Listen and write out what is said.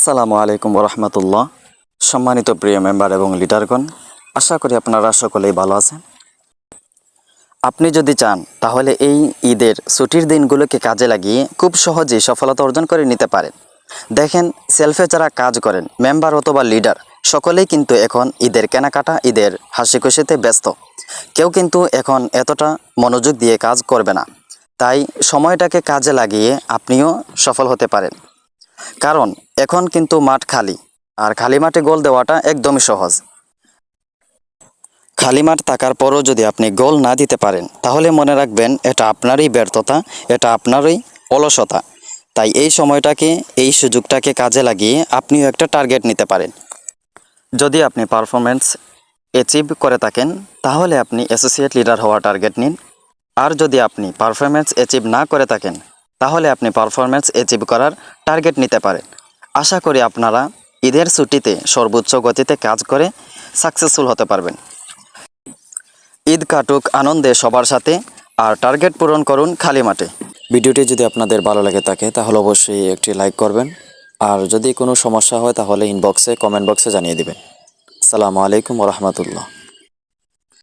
আসসালামু আলাইকুম রহমতুল্লাহ। সম্মানিত প্রিয় মেম্বার এবং লিডারগণ, আশা করি আপনারা সকলেই ভালো আছেন। আপনি যদি চান তাহলে এই ঈদের ছুটির দিনগুলোকে কাজে লাগিয়ে খুব সহজেই সফলতা অর্জন করে নিতে পারেন। দেখেন, সেলফে যারা কাজ করেন, মেম্বার অথবা লিডার, সকলেই কিন্তু এখন ঈদের কেনাকাটা, ঈদের হাসি খুশিতে ব্যস্ত। কেউ কিন্তু এখন এতটা মনোযোগ দিয়ে কাজ করবে না। তাই সময়টাকে কাজে লাগিয়ে আপনিও সফল হতে পারেন। কারণ এখন কিন্তু মাঠ খালি, আর খালি মাঠে গোল দেওয়াটা একদমই সহজ। খালি মাঠ থাকার পরও যদি আপনি গোল না দিতে পারেন, তাহলে মনে রাখবেন এটা আপনারই ব্যর্থতা, এটা আপনারই অলসতা। তাই এই সময়টাকে, এই সুযোগটাকে কাজে লাগিয়ে আপনিও একটা টার্গেট নিতে পারেন। যদি আপনি পারফরমেন্স অ্যাচিভ করে থাকেন, তাহলে আপনি অ্যাসোসিয়েট লিডার হওয়া টার্গেট নিন। আর যদি আপনি পারফরমেন্স অ্যাচিভ না করে থাকেন, তাহলে আপনি পারফরমেন্স অ্যাচিভ করার টার্গেট নিতে পারেন। আশা করি আপনারা ঈদের ছুটিতে সর্বোচ্চ গতিতে কাজ করে সাকসেসফুল হতে পারবেন। ঈদ কাটুক আনন্দে সবার সাথে, আর টার্গেট পূরণ করুন খালি মাঠে। ভিডিওটি যদি আপনাদের ভালো লেগে থাকে তাহলে অবশ্যই একটি লাইক করবেন, আর যদি কোনো সমস্যা হয় তাহলে ইনবক্সে, কমেন্ট বক্সে জানিয়ে দিবেন। আসসালামু আলাইকুম রহমতুল্লাহ।